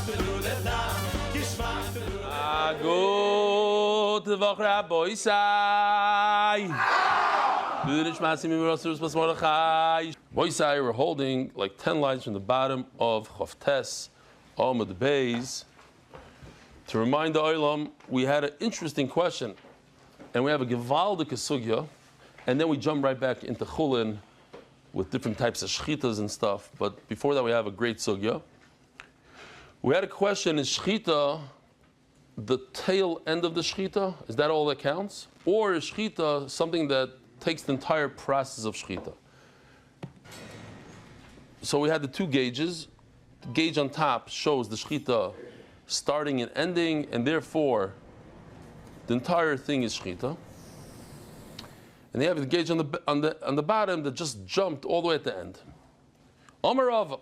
Good Voch Rabbi Isai. We're holding like 10 lines from the bottom of Chavtes Amud Beis. To remind the Olam, we had an interesting question, and we have a Gewaldige Sugya, and then we jump right back into Chullin with different types of shchitas and stuff. But before that, we have a great Sugya. We had a question: is shchita the tail end of the shchita? Is that all that counts, or is shchita something that takes the entire process of shchita? So we had the two gauges. The gauge on top shows the shchita starting and ending, and therefore the entire thing is shchita. And they have the gauge on the bottom that just jumped all the way at the end. Amar Rava.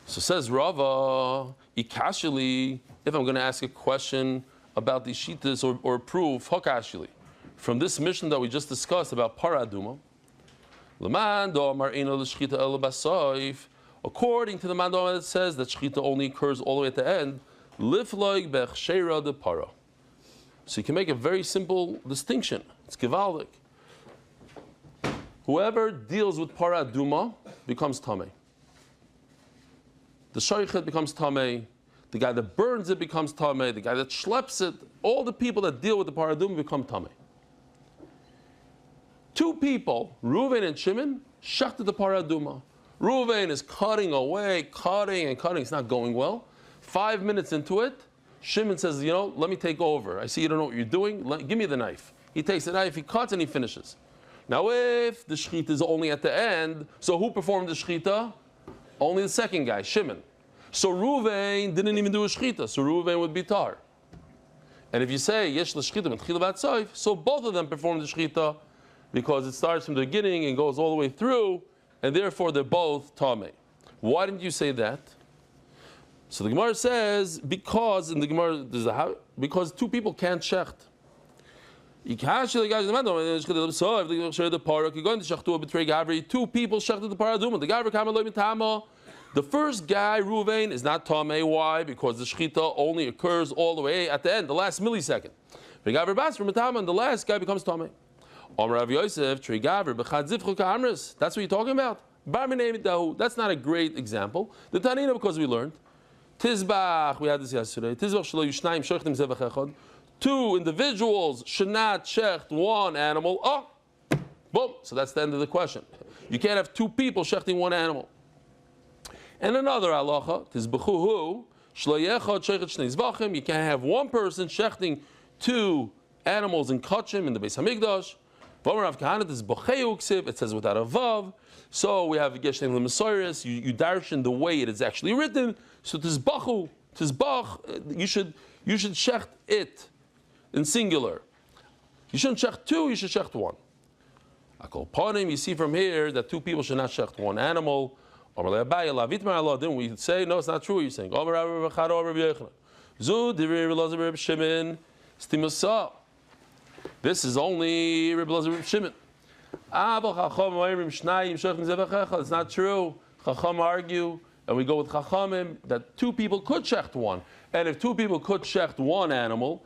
So says Rava, ikashili, if I'm going to ask a question about these shitas or proof, hakashili, from this mission that we just discussed about paraduma, according to the mandama, it says that shchita only occurs all the way at the end. Lifloig bechshera de para. So you can make a very simple distinction. It's gewaldik. Whoever deals with paraduma becomes tamei. The shaychet becomes tamei. The guy that burns it becomes tamei. The guy that schleps it, all the people that deal with the paraduma become tamei. Two people, Reuven and Shimon, shechted the paraduma. Reuven is cutting away, cutting and cutting. It's not going well. 5 minutes into it, Shimon says, let me take over. I see you don't know what you're doing. Give me the knife. He takes the knife, he cuts, and he finishes. Now, if the shechita is only at the end, so who performed the shechita? Only the second guy, Shimon. So Reuven didn't even do a shechita, so Reuven would be tar. And if you say, yesh l'shechita m'tchila b'atzoif, so both of them performed the shechita, because it starts from the beginning and goes all the way through, and therefore they're both tamei. Why didn't you say that? So the Gemara says, because in the Gemara, because two people can't shecht. Two people shechted the paraduma. The first guy, Reuven, is not tamei. Why? Because the shechita only occurs all the way at the end, the last millisecond. And the last guy becomes tamei. That's what you're talking about. That's not a great example. The Tanina, because we learned Tizbach, we had this yesterday. Two individuals should not shecht one animal. Oh, boom. So that's the end of the question. You can't have two people shechting one animal. And another halacha, Tizbachuhu, you can't have one person shechting two animals in Kachim in the Beis Hamikdash. It says without a vav. So we have Geshem L'Mesairis. You darshan the way it is actually written. So Tizbach, you should shecht it in singular. You shouldn't shecht two, you should shecht one. Akol Panim, you see from here that two people should not shecht one animal. Then we say, no, it's not true. You're saying, this is only Rebbe Elazar Reb Shimon. It's not true. Chacham argue, and we go with Chachamim that two people could shecht one. And if two people could shecht one animal,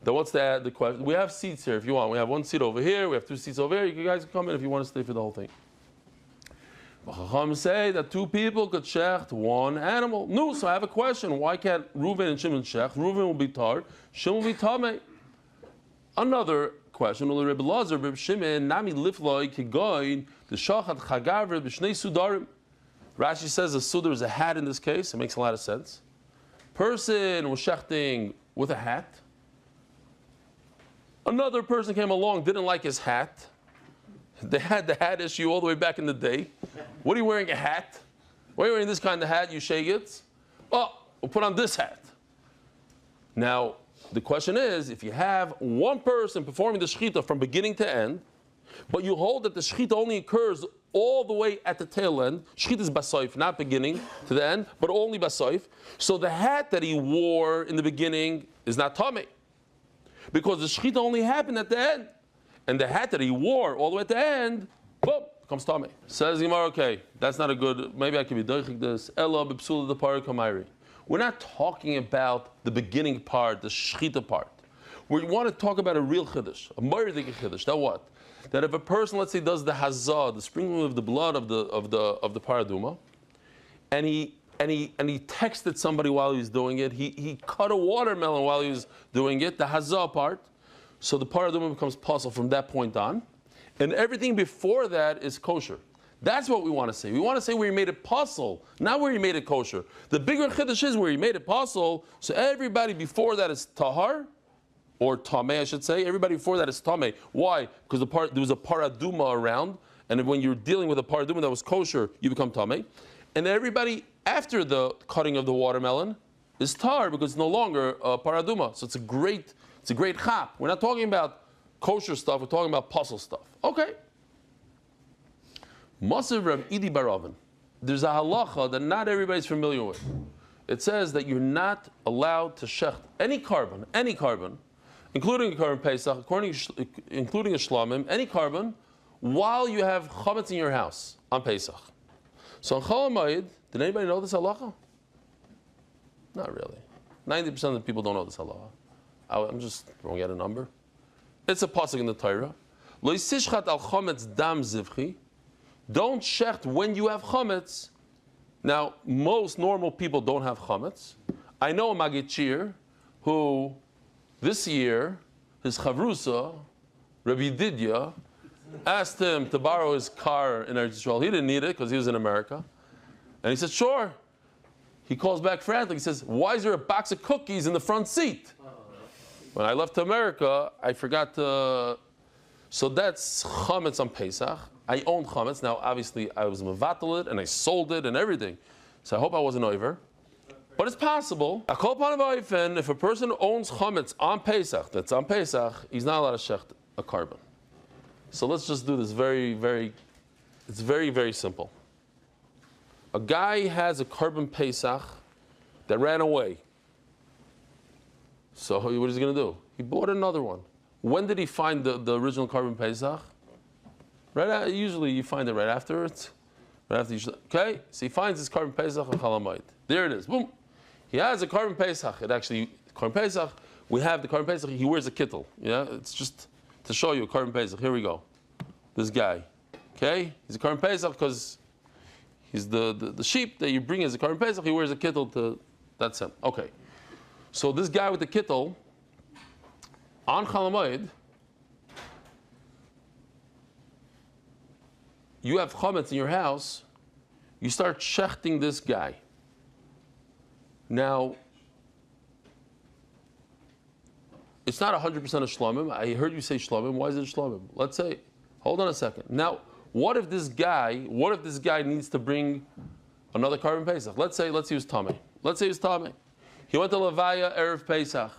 then what's the question? We have seats here if you want. We have one seat over here. We have two seats over here. You guys can come in if you want to stay for the whole thing. Chacham say that two people could shecht one animal. No, so I have a question. Why can't Reuven and Shimon shecht? Reuven will be tar. Shimon will be tamei. Another question: Rebbe Elazar, Rebbe Shimon, nami lifloi kigoin the shachat chagaver b'shnei sudarim. Rashi says a sudar is a hat in this case. It makes a lot of sense. Person was shechting with a hat. Another person came along, didn't like his hat. They had the hat issue all the way back in the day. What are you wearing a hat? Why are you wearing this kind of hat? You shake it. Oh, we'll put on this hat. Now, the question is, if you have one person performing the shechita from beginning to end, but you hold that the shechita only occurs all the way at the tail end, shechita is basoif, not beginning to the end, but only basoif. So the hat that he wore in the beginning is not tamei, because the shechita only happened at the end, and the hat that he wore all the way at the end, boom, becomes tamei. Says Gemara, okay, that's not a good. Maybe I can be doichik this. Ella b'psula the parah kamairi. We're not talking about the beginning part, the shechita part. We want to talk about a real chiddush, a moirdik chiddush. That what? That if a person, let's say, does the hazah, the sprinkling of the blood of the paraduma, and he texted somebody while he was doing it, he cut a watermelon while he was doing it, the hazah part, so the paraduma becomes puzzle from that point on, and everything before that is kosher. That's what we want to say. We want to say where he made it puzzle, not where he made it kosher. The bigger chiddush is where he made it puzzle, so everybody before that is tahar, or tameh, I should say. Everybody before that is tameh. Why? Because there was a paraduma around, and when you're dealing with a paraduma that was kosher, you become tameh. And everybody after the cutting of the watermelon is tar because it's no longer a paraduma. So it's a great chap. We're not talking about kosher stuff. We're talking about puzzle stuff. Okay. Masav Rav Idi Baravin. There's a halacha that not everybody's familiar with. It says that you're not allowed to shecht any carbon, including a carbon pesach, including a shlamim, any carbon, while you have chametz in your house on Pesach. So on Chol HaMoed, did anybody know this halacha? Not really. 90% of the people don't know this halacha. I'm just throwing out a number. It's a pasuk in the Torah. Lo yisishchat al chametz dam zivchi. Don't shecht when you have chametz. Now, most normal people don't have chametz. I know a Magichir who, this year, his chavrusa, Rabbi Didya, asked him to borrow his car in Eretz Yisrael. He didn't need it because he was in America. And he said, sure. He calls back frantically. He says, why is there a box of cookies in the front seat? When I left America, I forgot to... So that's chametz on Pesach. I owned chametz. Now, obviously, I was mevatel it, and I sold it and everything. So I hope I wasn't over. But it's possible. If a person owns chametz on Pesach, that's on Pesach, he's not allowed to shecht a carbon. So let's just do this it's very, very simple. A guy has a carbon Pesach that ran away. So what is he going to do? He bought another one. When did he find the original carbon Pesach? Usually you find it right afterwards. Okay? So he finds his carbon Pesach on Chol HaMoed. There it is. Boom. He has a carbon Pesach. Carbon Pesach, we have the carbon Pesach, he wears a kittel. Yeah? It's just to show you a carbon Pesach. Here we go. This guy. Okay? He's a carbon Pesach because he's the sheep that you bring as a carbon Pesach. He wears a kittel that's him. Okay. So this guy with the kittel, on Chol HaMoed, you have chametz in your house, you start shechting this guy. Now, it's not 100% of shlamim. I heard you say shlamim. Why is it shlamim? Let's say, hold on a second. Now, what if this guy needs to bring another carbon Pesach? Let's say he was tamei. He went to Levaya Erev Pesach.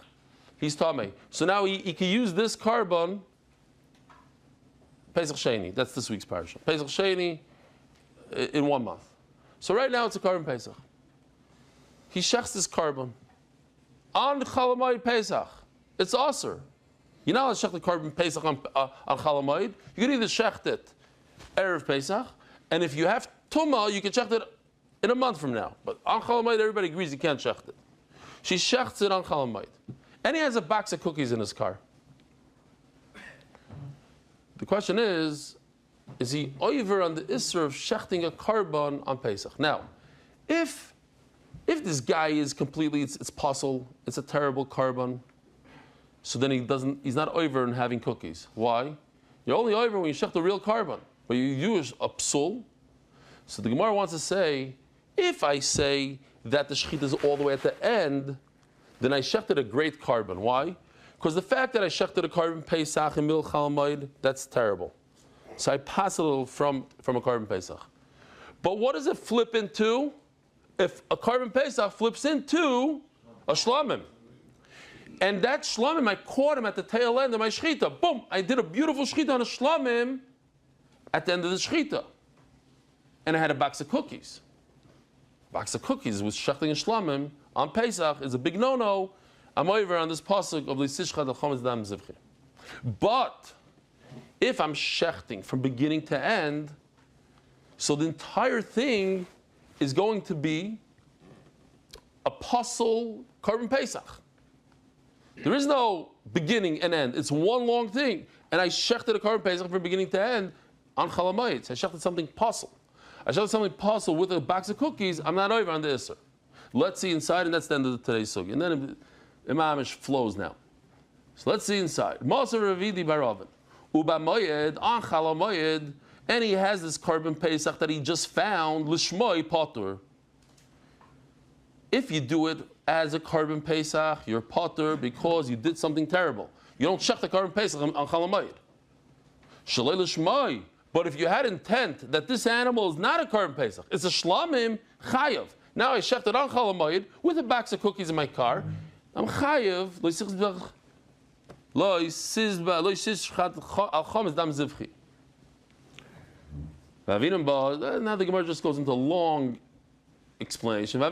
He's tamei. So now he can use this carbon Pesach Sheni. That's this week's parasha. Pesach Sheni in 1 month. So right now it's a carbon Pesach. He shechts this carbon on Chol HaMoed Pesach. It's aser. You're not allowed to shecht the carbon Pesach on Chol HaMoed. You can either shecht it Erev Pesach, and if you have Tumah, you can shecht it in a month from now. But on Chol HaMoed, everybody agrees you can't shecht it. She shechts it on Chol HaMoed. And he has a box of cookies in his car. The question is he over on the Isser of shechting a carbon on Pesach? Now, if this guy is completely, it's puzzle, it's a terrible carbon, so then he's not over in having cookies. Why? You're only over when you shecht a real carbon, but you use a psul. So the Gemara wants to say, if I say that the shechita is all the way at the end, then I shechted a great carbon. Why? Because the fact that I shechted a carbon Pesach in Mil Chol HaMoed, that's terrible. So I pass a little from a carbon Pesach. But what does it flip into? If a carbon Pesach flips into a shlamim. And that shlamim, I caught him at the tail end of my shechita. Boom! I did a beautiful shechita on a shlamim at the end of the shechita. And I had a box of cookies. Box of cookies with shechting and shlamim on Pesach is a big no-no. I'm over on this pasuk of L'sishchat al chametz dam zivchi. But if I'm shechting from beginning to end, so the entire thing is going to be a puzzle carbon pesach. There is no beginning and end. It's one long thing. And I shechted a carbon pesach from beginning to end on chalamayit. I shechted something puzzle. I shechted something puzzle with a box of cookies. I'm not over on the Isser. Let's see inside, and that's the end of today's sugi. And then Imamish flows now. So let's see inside. Maser Ravidi Baravin. Uba Moyed, on chalamayit, and he has this carbon pesach that he just found, lishmoi patur. If you do it as a carbon pesach, you're patur because you did something terrible. You don't check the carbon pesach on chalamayit. Shalei lishmoi. But if you had intent that this animal is not a carbon pesach, it's a shlamim chayav. Now I checked it on chalamayit with a box of cookies in my car. I'm chayav lo yisizba al chametz dam zivchi. Now the Gemara just goes into a long explanation.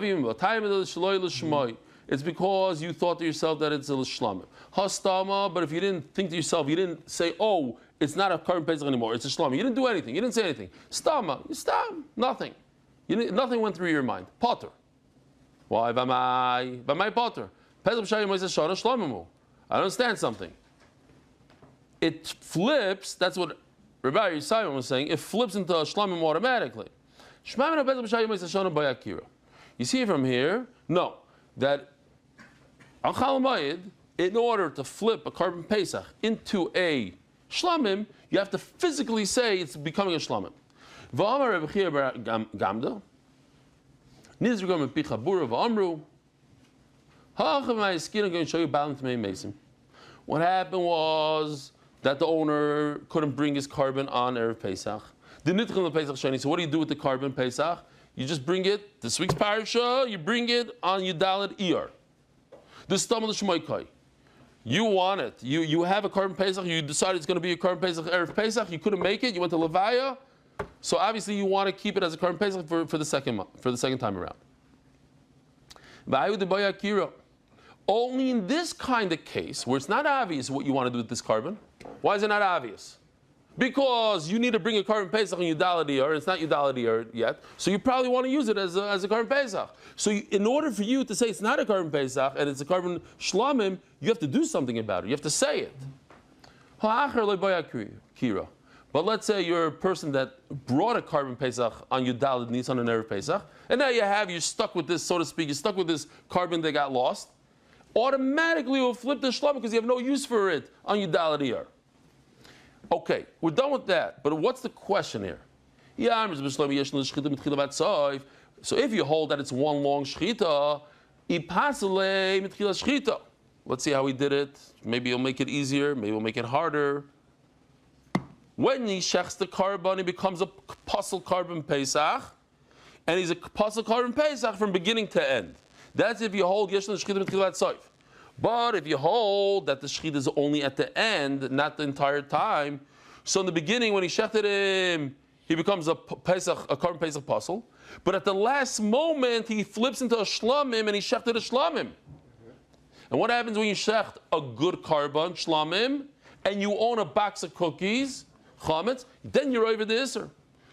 It's because you thought to yourself that it's a shlamim. Hastama, but if you didn't think to yourself, you didn't say, oh, it's not a carbon pesach anymore, it's a shlamim. You didn't do anything, you didn't say anything. Stama, you stam, nothing. Nothing went through your mind. Potter. Why? V'mai potter. Pesach b'shayim moises shana shlamimu. I don't understand something. It flips, that's what Rabbi Yisayim was saying, it flips into a shlamim automatically. You see from here, no, that al chalamayid, in order to flip a carbon pesach into a shlamim, you have to physically say it's becoming a shlamim. V'amar Reb Chia bar Gamda, nizrugam epicha bura v'amru, ha'achem ha'iskin, I'm going to show you balance mei mesim. What happened was that the owner couldn't bring his carbon on Erev Pesach. The nitchel of Pesach sheni. So what do you do with the carbon Pesach? You just bring it, this week's parasha, you bring it on Yudalet Iyar. The stam of the Shmoikai. You want it. You have a carbon Pesach, you decided it's going to be a carbon Pesach, Erev Pesach, you couldn't make it, you went to Levaya. So obviously you want to keep it as a carbon Pesach for the second time around. Only in this kind of case, where it's not obvious what you want to do with this carbon. Why is it not obvious? Because you need to bring a carbon Pesach on Yudalet Iyar, and it's not Yudalet Iyar yet, so you probably want to use it as a carbon Pesach. So in order for you to say it's not a carbon Pesach, and it's a carbon Shlamim, you have to do something about it. You have to say it. But let's say you're a person that brought a carbon Pesach on Yudalet Nisan and Erev Pesach, and now you're stuck with this, so to speak, you're stuck with this carbon that got lost. Automatically you'll flip the shlamim because you have no use for it on Yudalet Iyar. Okay, we're done with that. But what's the question here? So if you hold that it's one long shchita, let's see how we did it. Maybe you'll make it easier, maybe we'll make it harder. When he shechs the carbon, he becomes a puzzle carbon Pesach, and he's a puzzle carbon Pesach from beginning to end. That's if you hold Yesh Shchita Mitchilat Soif. But if you hold that the Shchita is only at the end, not the entire time, so in the beginning when he shechted him, he becomes a carbon Pesach puzzle. But at the last moment, he flips into a Shlamim and he shechted a Shlamim. And what happens when you shecht a good carbon, Shlamim, and you own a box of cookies, Chametz, then you're over the Isser.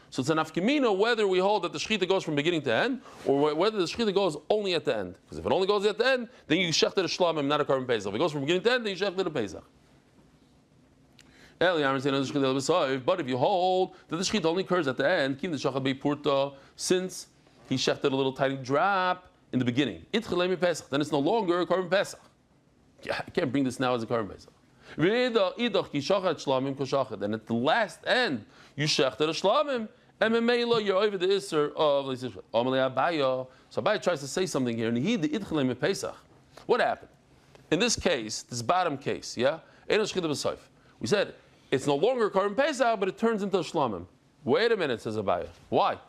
So it's an afkimino whether we hold that the shechita goes from beginning to end, or whether the shechita goes only at the end. Because if it only goes at the end, then you shechted a shlamim, not a carbon pesach. If it goes from beginning to end, then you shechted a pesach. But if you hold that the shechita only occurs at the end, since he shechted a little tiny drop in the beginning, then it's no longer a carbon pesach. Yeah, I can't bring this now as a carbon pesach. And at the last end, you shechted a shlamim, and memela you're over the isser of. So Abaye tries to say something here, and he the idchalem pesach. What happened in this case? This bottom case, yeah. We said it's no longer a carbon pesach, but it turns into a shlamim. Wait a minute, says Abaye. Why?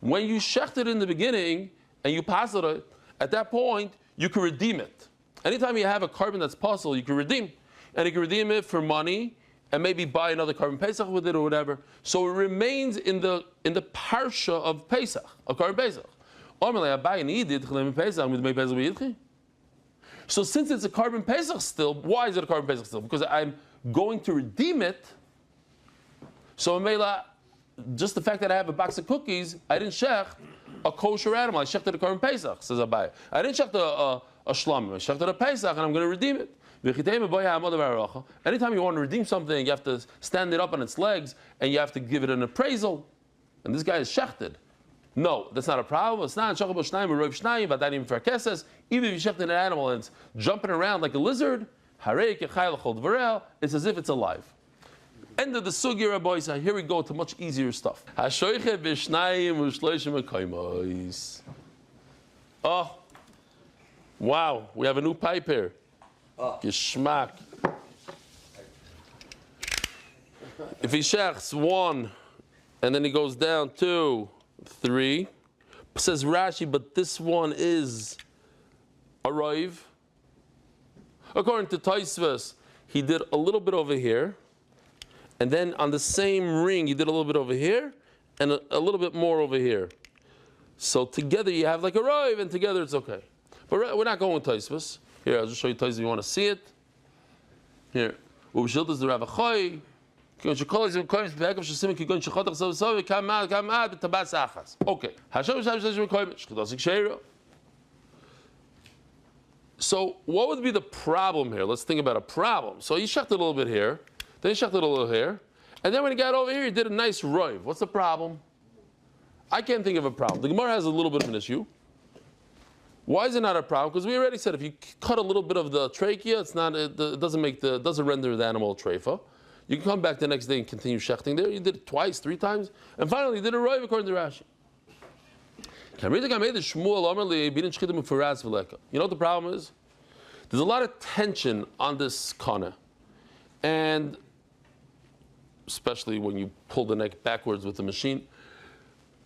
When you shechted in the beginning and you pass it, at that point you can redeem it. Anytime you have a carbon that's possible, you can redeem. And you can redeem it for money and maybe buy another carbon Pesach with it or whatever. So it remains in the parsha of Pesach, of carbon Pesach. So since it's a carbon Pesach still, why is it a carbon Pesach still? Because I'm going to redeem it. So just the fact that I have a box of cookies, I didn't shech, a kosher animal. I shechted a korban Pesach, says Abai. I didn't shecht a shlamim. I shechted a Pesach, and I'm going to redeem it. Anytime you want to redeem something, you have to stand it up on its legs, and you have to give it an appraisal. And this guy is shechted. No, that's not a problem. It's not even if you shechted an animal and it's jumping around like a lizard, it's as if it's alive. End of the sugi, Rabbi. Here we go to much easier stuff. Oh, wow, we have a new pipe here. Geschmack. If he shechts 1, and then he goes down 2, 3, says Rashi, but this one is a roiv. According to Tosfos, he did a little bit over here, and then on the same ring, he did a little bit over here, and a little bit more over here. So together you have like a roiv, and together it's okay. But we're not going with Tosfos. Here, I'll just show you Tosfos if you want to see it. Here. Ubeshiltas the Ravachoy. Okay. So what would be the problem here? Let's think about a problem. So he shechted a little bit here, then he shechted a little here, and then when he got over here, he did a nice roiv. What's the problem? I can't think of a problem. The Gemara has a little bit of an issue. Why is it not a problem? Because we already said if you cut a little bit of the trachea, it doesn't render the animal a treifa. You can come back the next day and continue shechting there. You did it twice, 3 times, and finally you did a roiv according to Rashi. You know what the problem is? There's a lot of tension on this kana, and especially when you pull the neck backwards with the machine,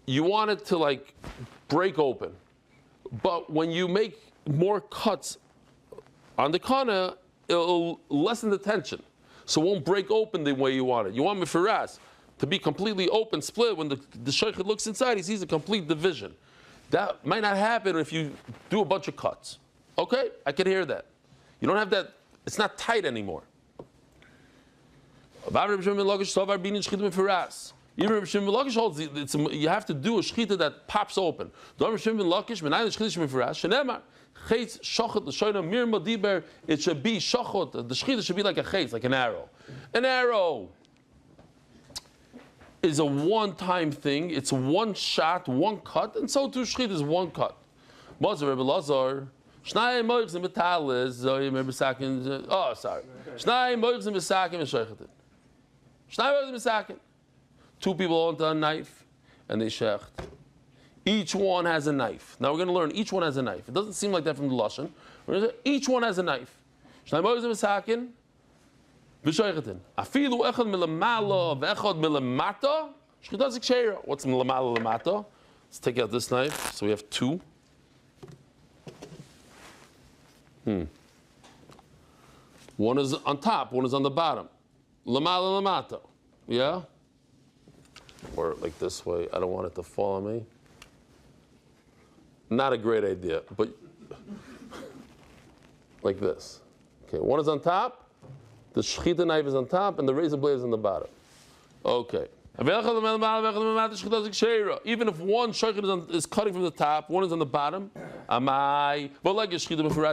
you want it to like break open. But when you make more cuts on the kana, it'll lessen the tension. So it won't break open the way you want it. You want mefiras to be completely open, split. When the shaykhid looks inside, he sees a complete division. That might not happen if you do a bunch of cuts. Okay, I can hear that. You don't have that, it's not tight anymore. Even Reb Shimon Lakish holds you have to do a shechita that pops open. It should be shachot. The shechita should be like a chetz, like an arrow. An arrow is a one-time thing. It's one shot, one cut, and so too shechita is one cut. Oh, sorry. Shnai moichs 2 people hold a knife and they shecht. Each one has a knife. Now we're going to learn each one has a knife. It doesn't seem like that from the Lashon. Each one has a knife. What's milamala lamata? Let's take out this knife. So we have 2. One is on top, one is on the bottom. Lamala lamata. Yeah? Or like this way. I don't want it to fall on me. Not a great idea, but like this. Okay, one is on top, the shechita knife is on top, and the razor blade is on the bottom. Okay. Even if one shaykhid is cutting from the top, one is on the bottom.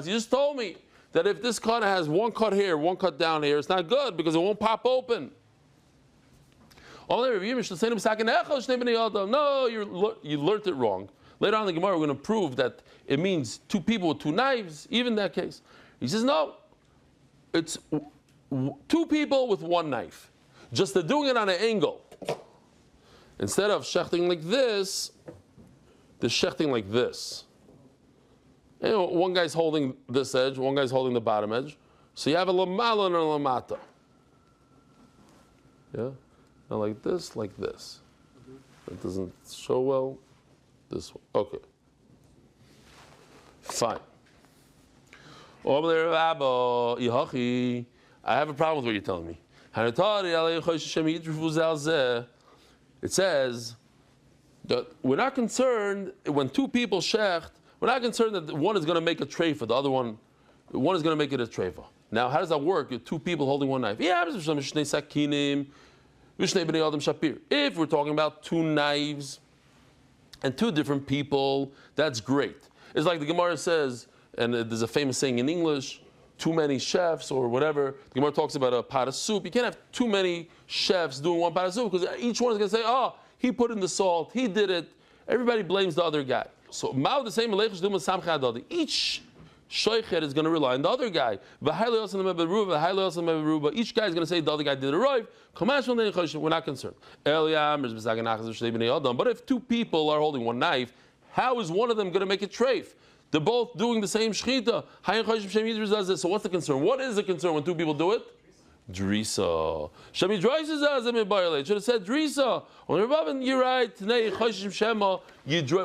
You just told me that if this cut has one cut here, one cut down here, it's not good because it won't pop open. No, you learned it wrong. Later on in the Gemara, we're going to prove that it means 2 people with 2 knives, even in that case. He says, no, it's 2 people with 1 knife. Just they're doing it on an angle. Instead of shechting like this, they're shechting like this. You know, one guy's holding this edge, one guy's holding the bottom edge. So you have a lamala and a lamata. Yeah? Now like this, like this. That doesn't show well. This one. Okay. Fine. I have a problem with what you're telling me. It says that we're not concerned when 2 people shecht, we're not concerned that one is going to make a treifa, the other one is going to make it a treifa. Now, how does that work? 2 people holding 1 knife. If we're talking about 2 knives, and two different people, that's great. It's like the Gemara says, and there's a famous saying in English, too many chefs or whatever. The Gemara talks about a pot of soup. You can't have too many chefs doing one pot of soup because each one is going to say, oh, he put in the salt, he did it. Everybody blames the other guy. So Mao the same each shoichet is going to rely on the other guy. Each guy is going to say the other guy did it right. We're not concerned. But if two people are holding one knife, how is one of them going to make it treif? They're both doing the same shechita. So what's the concern? What is the concern when two people do it? Drisa. Should have said Drisa. You're right.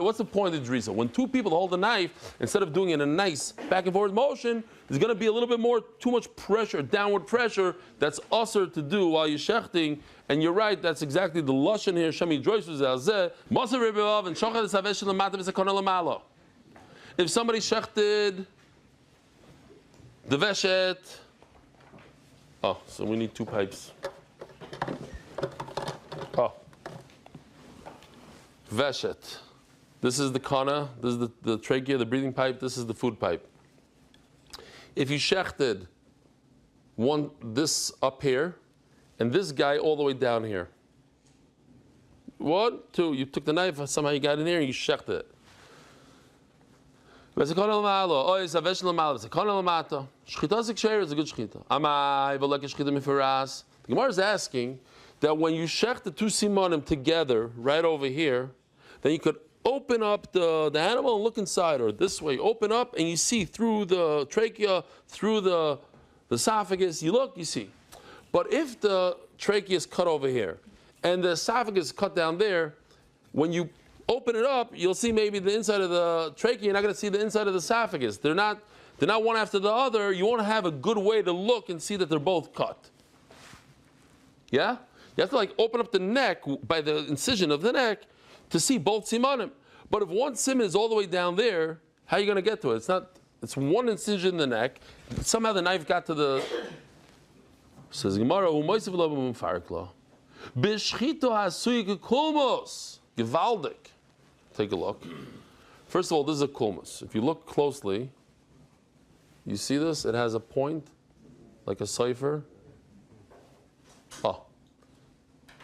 What's the point of Drisa? When two people hold a knife, instead of doing it in a nice back and forth motion, there's going to be a little bit more, too much pressure, downward pressure. That's usher to do while you're shechting. And you're right. That's exactly the lashon here. If somebody shechted the veshet. Oh, so we need two pipes. Oh. Veshet. This is the kana, this is the trachea, the breathing pipe, this is the food pipe. If you shechted this up here, and this guy all the way down here. 1, 2, you took the knife, somehow you got in here and you shechted it. The Gemara is asking that when you shech the two simonim together, right over here, then you could open up the animal and look inside, or this way, open up and you see through the trachea, through the esophagus, you look, you see. But if the trachea is cut over here, and the esophagus is cut down there, when you open it up, you'll see maybe the inside of the trachea. You're not going to see the inside of the esophagus. They're not one after the other. You want to have a good way to look and see that they're both cut. Yeah? You have to open up the neck by the incision of the neck to see both simanim. But if one simon is all the way down there, how are you going to get to it? It's one incision in the neck. Somehow the knife got to the. Says Gemara, Gewaldig. Take a look. First of all, this is a kulmus. If you look closely, you see this? It has a point, like a cipher. Oh,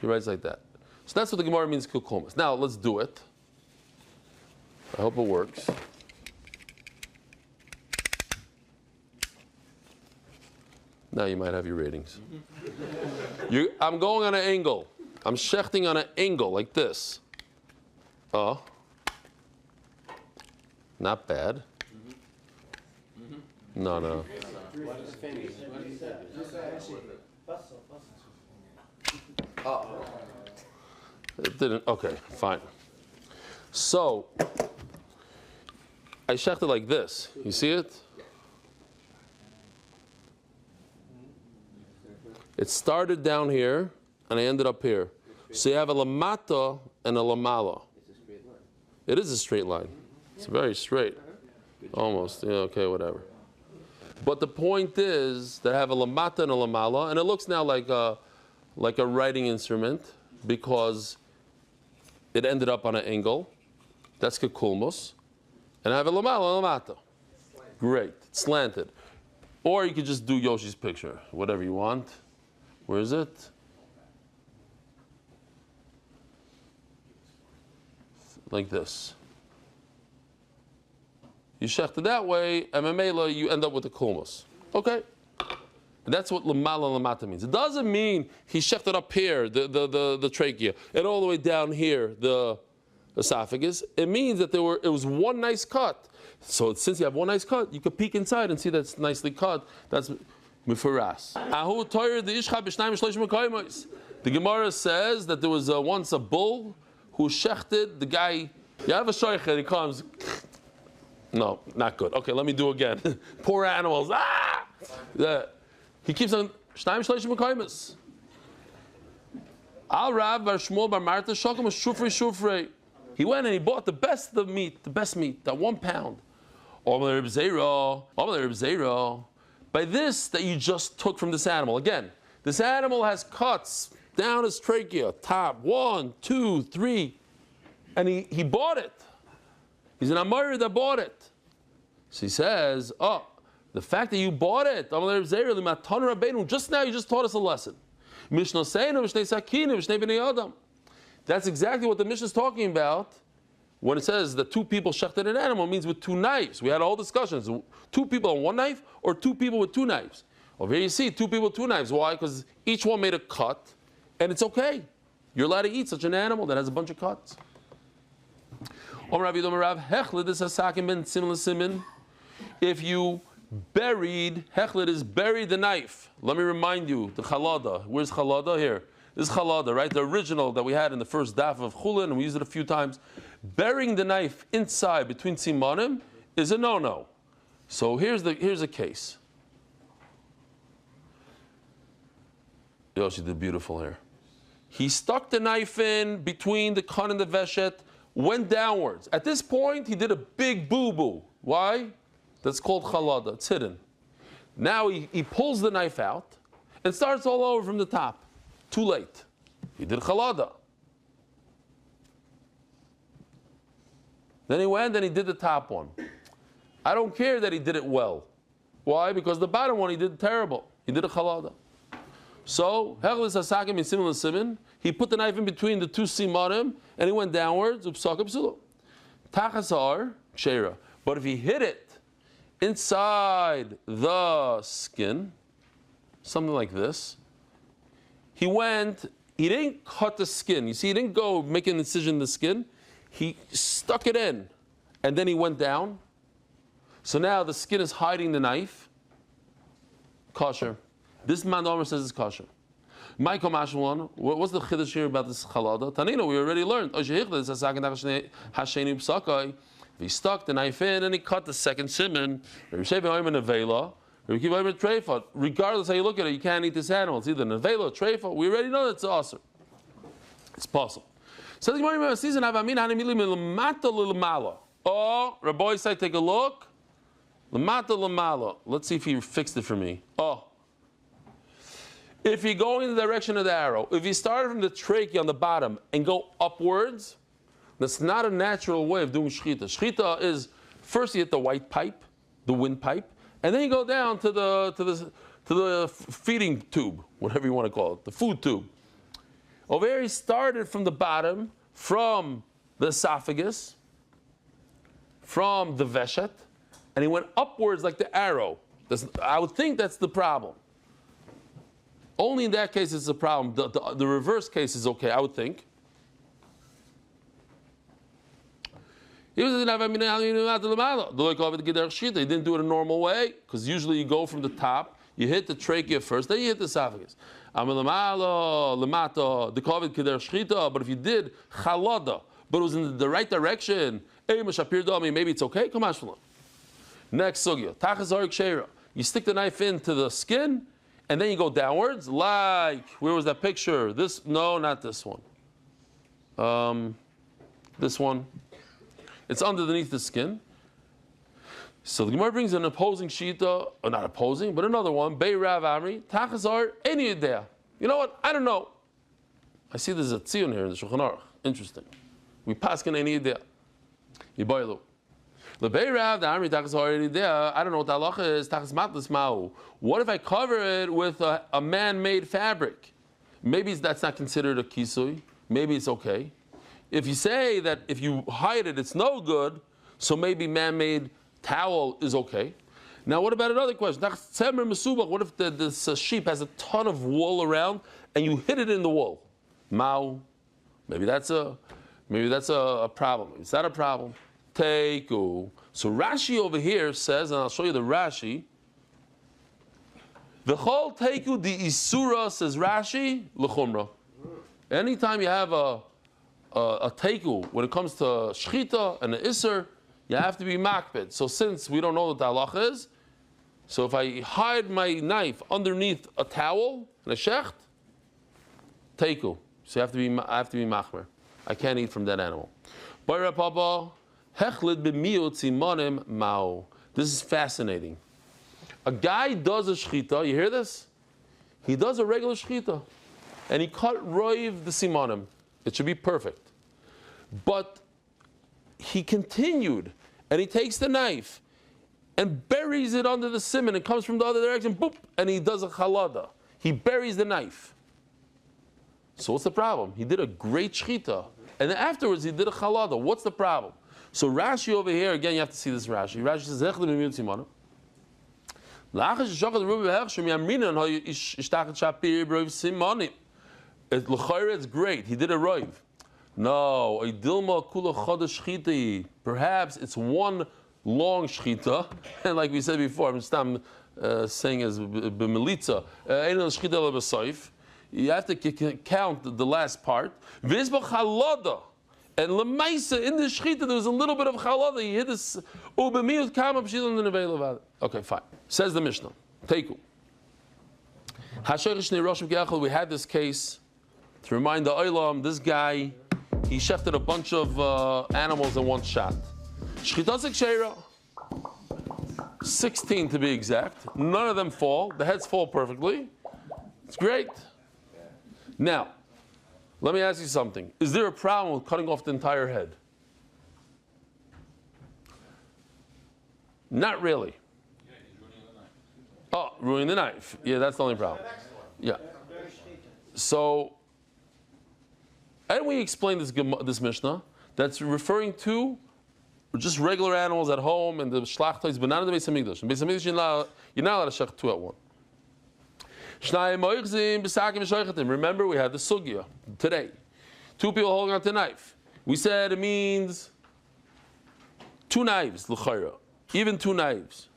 he writes like that. So that's what the Gemara means, kulmus. Now, let's do it. I hope it works. Now you might have your ratings. I'm going on an angle. I'm shechting on an angle like this. Oh. Not bad. No. It didn't. Okay, fine. So, I shechted like this. You see it? It started down here, and I ended up here. So you have a lamata and a lamala. It's a straight line. It is a straight line. It's very straight. Almost. Yeah, okay, whatever. But the point is that I have a lamata and a lamala, and it looks now like a writing instrument because it ended up on an angle. That's kekulmus. And I have a lamala and a lamata. Great. It's slanted. Or you could just do Yoshi's picture, whatever you want. Where is it? Like this. You shecht it that way, and memela you end up with a kulmus. Okay? And that's what lamala lamata means. It doesn't mean he shechted up here, the trachea, and all the way down here, the esophagus. It means that it was one nice cut. So since you have one nice cut, you could peek inside and see that's nicely cut. That's mifuras. The Gemara says that there was once a bull who shechted the guy. You have a shoichet, he comes. No, not good. Okay, let me do again. Poor animals. Ah! He keeps on. Shnayim shleishim mekaymes. Al Rav bar Shmuel bar Marta shokum shufrei. He went and he bought the best meat, that 1 pound. By this that you just took from this animal. Again, this animal has cuts down his trachea, top 1, 2, 3. and he bought it. He's an Amori that bought it. So he says, oh, the fact that you bought it, just now you just taught us a lesson. That's exactly what the Mishnah is talking about when it says that two people shechted an animal. It means with two knives. We had all discussions. Two people on one knife or two people with two knives. Over here you see two people with two knives. Why? Because each one made a cut and it's okay. You're allowed to eat such an animal that has a bunch of cuts. If you buried, hechlet is buried the knife. Let me remind you, the chalada. Where's chalada? Here. This is chalada, right? The original that we had in the first daf of Chullin, and we used it a few times. Burying the knife inside between simanim is a no-no. So here's a case. Oh, she did beautiful here. He stuck the knife in between the kan and the veshet, went downwards. At this point, he did a big boo-boo. Why? That's called chalada. It's hidden. Now he pulls the knife out and starts all over from the top. Too late. He did chalada. Then he went and he did the top one. I don't care that he did it well. Why? Because the bottom one he did terrible. He did a chalada. So, he put the knife in between the two simanim and he went downwards. Tachasar, kshera. But if he hit it inside the skin, something like this, he didn't cut the skin. You see, he didn't go make an incision in the skin. He stuck it in and then he went down. So now the skin is hiding the knife. Kosher. This Mandomer says it's kosher. Michael Mashwan, what's the chiddush here about this chalada? Tanina, we already learned. If he stuck the knife in and he cut the second simon, regardless how you look at it, you can't eat this animal. It's either nevela or treifa. We already know that's awesome. It's possible. So the Gemara season oh, Rabbi say, take a look. Let's see if he fixed it for me. Oh. If you go in the direction of the arrow, if you start from the trachea on the bottom and go upwards, that's not a natural way of doing shechita. Shechita is first you hit the white pipe, the windpipe, and then you go down to the feeding tube, whatever you want to call it, the food tube. Over here he started from the bottom, from the esophagus, from the veshet, and he went upwards like the arrow. I would think that's the problem. Only in that case it's a problem. The reverse case is okay, I would think. He didn't do it a normal way, because usually you go from the top, you hit the trachea first, then you hit the esophagus. But if you did chalada, but it was in the right direction, maybe it's okay. Come on, next sugya. You stick the knife into the skin, and then you go downwards, like, where was that picture? No, not this one. This one. It's underneath the skin. So the Gemara brings an opposing shita, or not opposing, but another one. Bei Rav Amri, Tachazar, any idea. You know what? I don't know. I see there's a tzion here in the Shulchan Aruch. Interesting. We pass can any idea. Yibaylu. The Bei Rav Amri, Tachazar, any idea. I don't know what the halacha is. Tachaz matlis ma'u. What if I cover it with a man-made fabric? Maybe that's not considered a kisui. Maybe it's okay. If you say that if you hide it, it's no good, so maybe man-made towel is okay. Now, what about another question? What if this sheep has a ton of wool around and you hit it in the wool? Mao. Maybe that's a problem. Is that a problem? Teiku. So Rashi over here says, and I'll show you the Rashi. V'chol teiku di isura, says Rashi, l'chumra. Anytime you have a teiku, when it comes to shchita and the isser, you have to be makbid. So since we don't know what the halacha is, so if I hide my knife underneath a towel and a shecht, teiku. So I have to be machmer. I can't eat from that animal. This is fascinating. A guy does a shchita, you hear this? He does a regular shchita, and he cut roiv the simanim. It should be perfect. But he continued, and he takes the knife and buries it under the simon and comes from the other direction, boop, and he does a chalada. He buries the knife. So what's the problem? He did a great shchita, and then afterwards he did a chalada. What's the problem? So Rashi over here, again, you have to see this Rashi. Rashi says, it's great. He did a roiv. No, perhaps it's one long shchita, and like we said before, I'm saying as b'melitza, you have to count the last part. And lemaisa in the shchita there was a little bit of chalada. He hit this ubemiyut kama b'shilon nevela. Okay, fine. Says the Mishnah. Teiku. We had this case to remind the Olam. This guy, he shechted a bunch of animals in one shot. Shchitasik sheira, 16 to be exact. None of them fall. The heads fall perfectly. It's great. Now, let me ask you something. Is there a problem with cutting off the entire head? Not really. Oh, ruining the knife. Yeah, that's the only problem. Yeah. So, and we explained this Mishnah that's referring to just regular animals at home and the shlachtais, but not in the Beis Hamikdash. In Beis Hamikdash, you're not allowed to shech two at one. Remember, we had the sugya today. Two people holding on to a knife. We said it means two knives, l'chayra. Even two knives.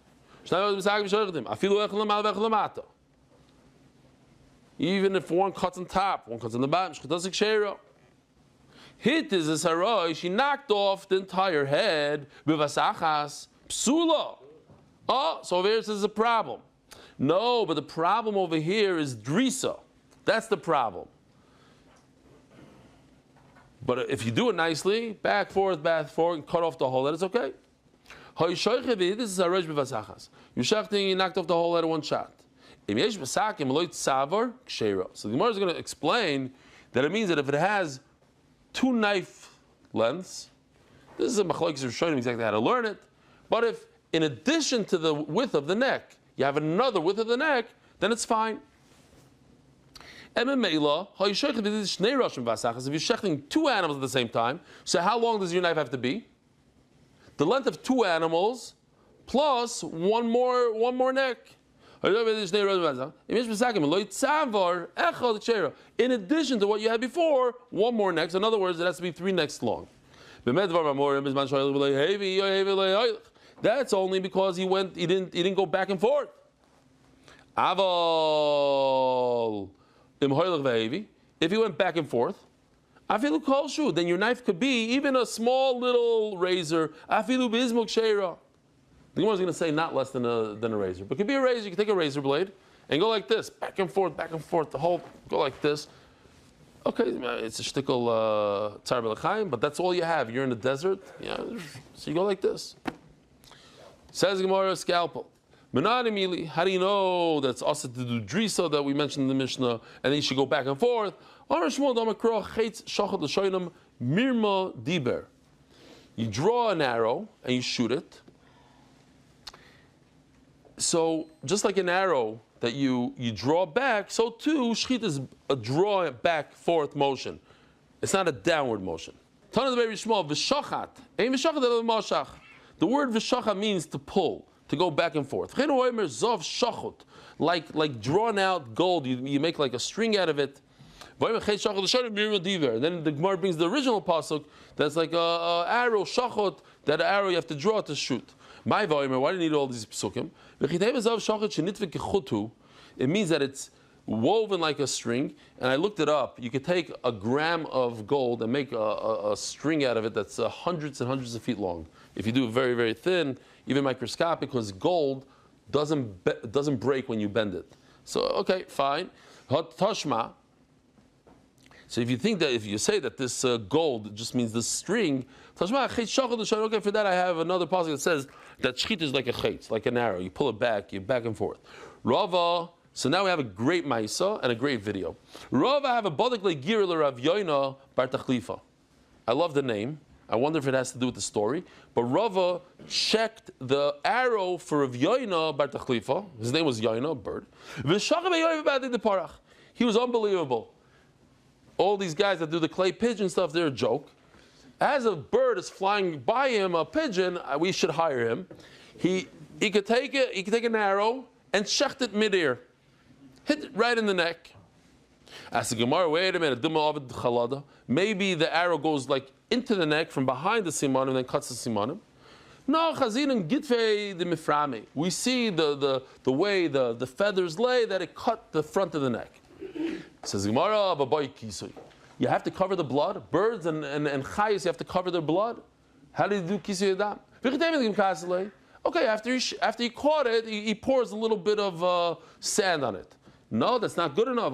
Even if one cuts on top, one cuts on the bottom. Hit is a sarai, she knocked off the entire head. B'vasachas, psula. Oh, so over here there's a problem. No, but the problem over here is drisa. That's the problem. But if you do it nicely, back, forth, and cut off the whole head, it's okay. This is a rosh b'vasachas. You're shechting, you knocked off the whole head in one shot. So the Gemara is going to explain that it means that if it has two knife lengths, this is a machlokes of showing exactly how to learn it. But if in addition to the width of the neck, you have another width of the neck, then it's fine. If you're shechting two animals at the same time, so how long does your knife have to be? The length of two animals plus one more neck. In addition to what you had before, one more neck. So in other words, it has to be three necks long. That's only because he didn't go back and forth. If he went back and forth, then your knife could be even a small little razor. The Gemara is going to say not less than a razor, but it could be a razor. You can take a razor blade and go like this, back and forth, the whole go like this. Okay, it's a shtickle tzar b'lechaim, but that's all you have. You're in the desert, so you go like this. Says Gemara, scalpel. How do you know that's also to do drisa that we mentioned in the Mishnah, and then you should go back and forth? You draw an arrow and you shoot it. So just like an arrow that you draw back, so too shchita is a draw back forth motion. It's not a downward motion. The word v'shachat means to pull, to go back and forth. Like drawn out gold, you make like a string out of it. And then the Gemara brings the original pasuk that's like a arrow shachot, that arrow you have to draw to shoot. Why do you need all these psukim? It means that it's woven like a string, and I looked it up. You could take a gram of gold and make a string out of it that's hundreds and hundreds of feet long. If you do it very, very thin, even microscopic, because gold doesn't break when you bend it. So, okay, fine. Tashma. So if you say that this gold just means the string, okay, for that I have another passage that says that shchita is like a chet, like an arrow. You pull it back, you back and forth. Rava. So now we have a great ma'isa and a great video. Rava have a bodik le'gir l'Rav Yoina bar Tachlifa. I love the name. I wonder if it has to do with the story. But Rava checked the arrow for Rav Yoina bar Tachlifa. His name was Yoina, a bird. He was unbelievable. All these guys that do the clay pigeon stuff, they're a joke. As a bird is flying by him, a pigeon, we should hire him. He could take it. He could take an arrow and shecht it midair, hit it right in the neck. Ask the Gemara, wait a minute, maybe the arrow goes like into the neck from behind the simanim and then cuts the simanim. No, chazinim gitfei the miframi. We see the way the feathers lay that it cut the front of the neck. Says Gemara, you have to cover the blood. Birds and chayes, you have to cover their blood. How do you do kisui adam? Okay, after he caught it, he pours a little bit of sand on it. No, that's not good enough.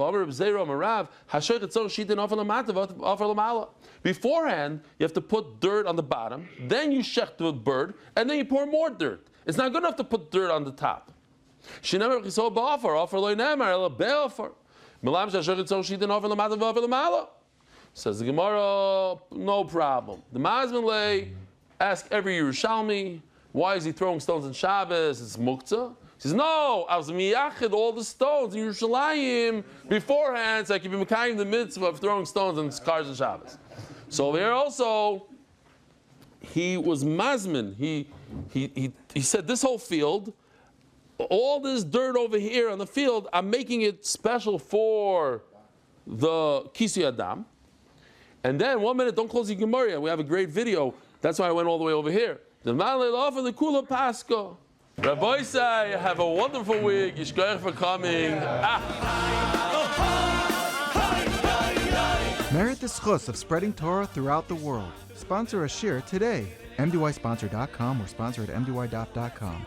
Beforehand, you have to put dirt on the bottom, then you shech the bird, and then you pour more dirt. It's not good enough to put dirt on the top. Says the Gemara, no problem. The Mazman lay, ask every Yerushalmi, why is he throwing stones in Shabbos? It's muktzah. He says, no, I was miyachid all the stones in Yerushalayim beforehand, so I could be mekayim the mitzvah of throwing stones in cars in Shabbos. So here also, he was mazmin. He said, this whole field, all this dirt over here on the field, I'm making it special for the Kisui Adam. And then, 1 minute, don't close the Gemara. We have a great video. That's why I went all the way over here. The Malay for the Kula Pascha. Rabbi say, have a wonderful week. Yishkoyach for coming. Merit the schus of spreading Torah throughout the world. Sponsor a shir today. MDYsponsor.com or sponsor at MDY.com.